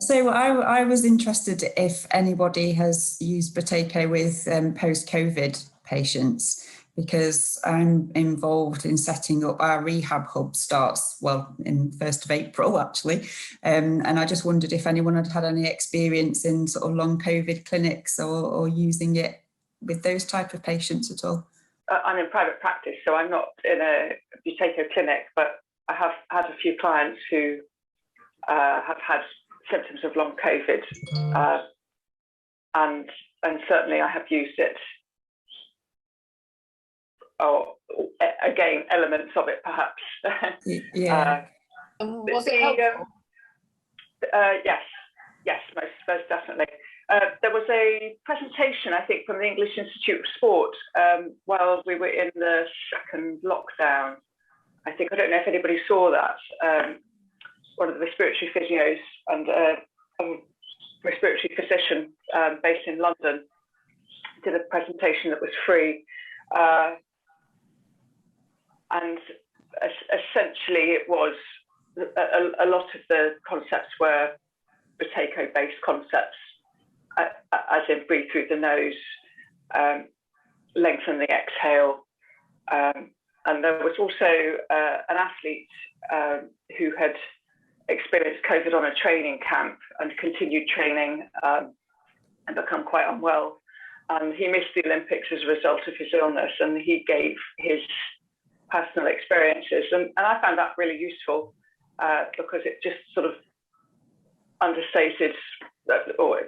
So I was interested if anybody has used Buteyko with post-COVID patients, because I'm involved in setting up our rehab hub. Starts, well, in 1st of April, actually. And I just wondered if anyone had had any experience in sort of long COVID clinics or using it with those type of patients at all. I'm in private practice, so I'm not in a Buteyko clinic, but I have had a few clients who have had symptoms of long COVID, and certainly I have used it. Or again, elements of it perhaps. Yeah. Was it helpful? Yes, most definitely. There was a presentation, I think, from the English Institute of Sport while we were in the 2nd lockdown. I don't know if anybody saw that. One of the respiratory physios and a respiratory physician based in London did a presentation that was free. And essentially it was a lot of the concepts were Buteyko based concepts, as in breathe through the nose, lengthen the exhale. And there was also an athlete who had experienced COVID on a training camp and continued training and become quite unwell. And he missed the Olympics as a result of his illness, and he gave his personal experiences. And I found that really useful because it just sort of understated or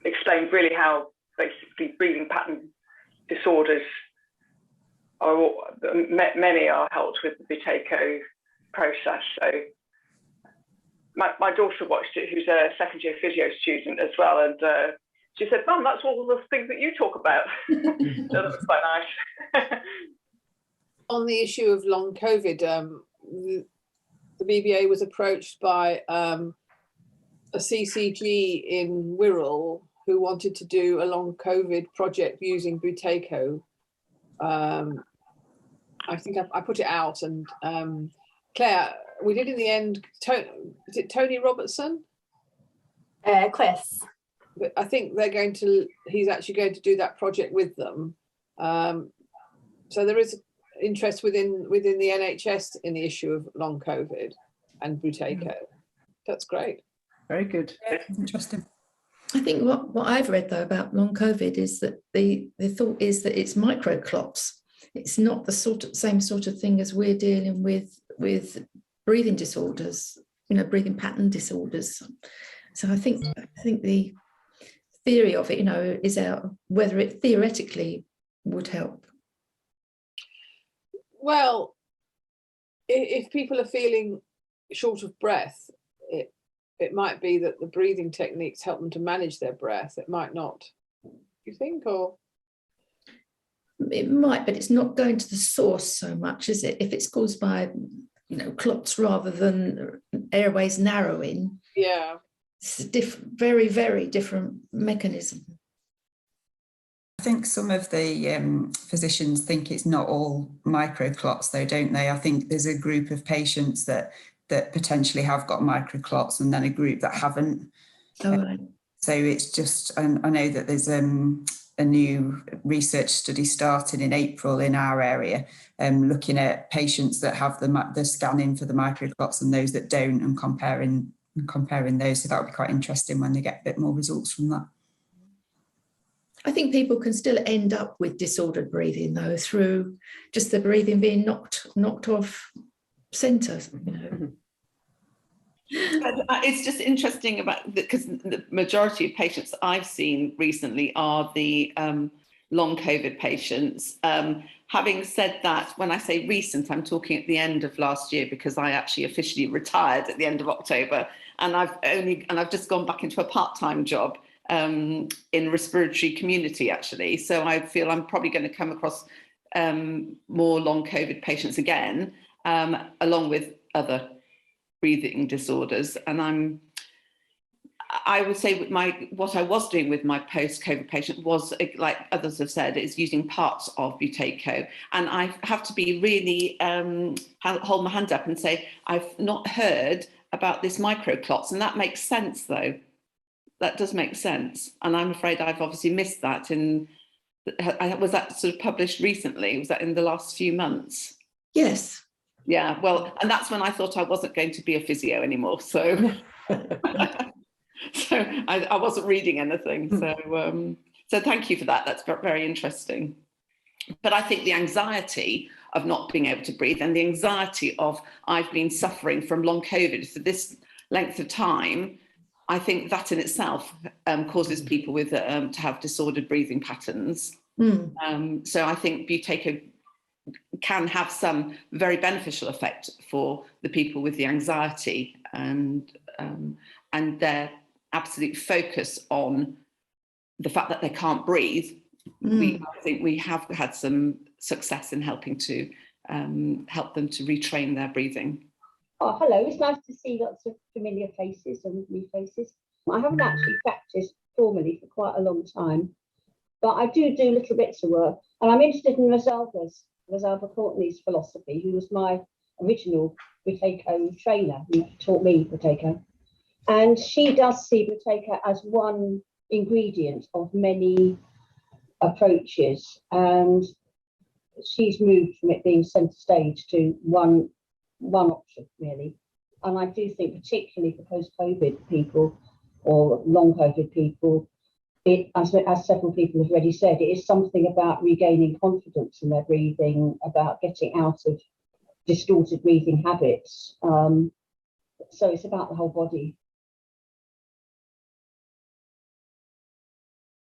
explained really how basically breathing pattern disorders are, many are helped with the Buteyko process. So my daughter watched it, who's a 2nd year physio student as well, and she said, "Mum, that's all the things that you talk about." So that was quite nice. On the issue of long COVID, the BBA was approached by a CCG in Wirral who wanted to do a long COVID project using Buteyko. I think I put it out, and Claire, we did in the end. Is it Tony Robertson? Chris. But I think he's actually going to do that project with them. So there is interest within the NHS in the issue of long COVID and Buteyko. That's great. Very good. Yeah, interesting. I think what I've read though about long COVID is that the thought is that it's microclots. It's not the same sort of thing as we're dealing with breathing disorders, breathing pattern disorders. So I think the theory of it, is out whether it theoretically would help. Well, if people are feeling short of breath, it might be that the breathing techniques help them to manage their breath. It might not. You think, or? It might, but it's not going to the source so much, is it? If it's caused by, clots rather than airways narrowing. Yeah. It's a very, very different mechanism. I think some of the physicians think it's not all microclots, though, don't they? I think there's a group of patients that potentially have got microclots, and then a group that haven't. Oh, right. So it's just, I know that there's a new research study started in April in our area, looking at patients that have the scanning for the microclots and those that don't, and comparing those. So that would be quite interesting when they get a bit more results from that. I think people can still end up with disordered breathing though through just the breathing being knocked off centre. It's just interesting because the majority of patients I've seen recently are the long COVID patients. Having said that, when I say recent, I'm talking at the end of last year, because I actually officially retired at the end of October, and I've just gone back into a part-time job in respiratory community actually. So I feel I'm probably going to come across more long COVID patients again, along with other breathing disorders. And I would say what I was doing with my post-COVID patient was, like others have said, is using parts of Buteyko. And I have to be really hold my hand up and say I've not heard about this microclots, and that makes sense though. That does make sense, and I'm afraid I've obviously missed that. Was that sort of published recently? Was that in the last few months? Yes. Yeah, well, and that's when I thought I wasn't going to be a physio anymore. So, so I wasn't reading anything. So thank you for that. That's very interesting. But I think the anxiety of not being able to breathe and the anxiety of I've been suffering from long COVID for this length of time, I think that in itself causes people with to have disordered breathing patterns. So I think Buteyko can have some very beneficial effect for the people with the anxiety and their absolute focus on the fact that they can't breathe. I think we have had some success in helping to help them to retrain their breathing. Oh, hello. It's nice to see lots of familiar faces and new faces. I haven't actually practiced formally for quite a long time, but I do little bits of work. And I'm interested in Rosalba Courtney's philosophy, who was my original Buteyko trainer, who taught me Buteyko. And she does see Buteyko as one ingredient of many approaches. And she's moved from it being centre stage to one option, really. And I do think, particularly for post-COVID people or long COVID people, as several people have already said, it is something about regaining confidence in their breathing, about getting out of distorted breathing habits. So it's about the whole body.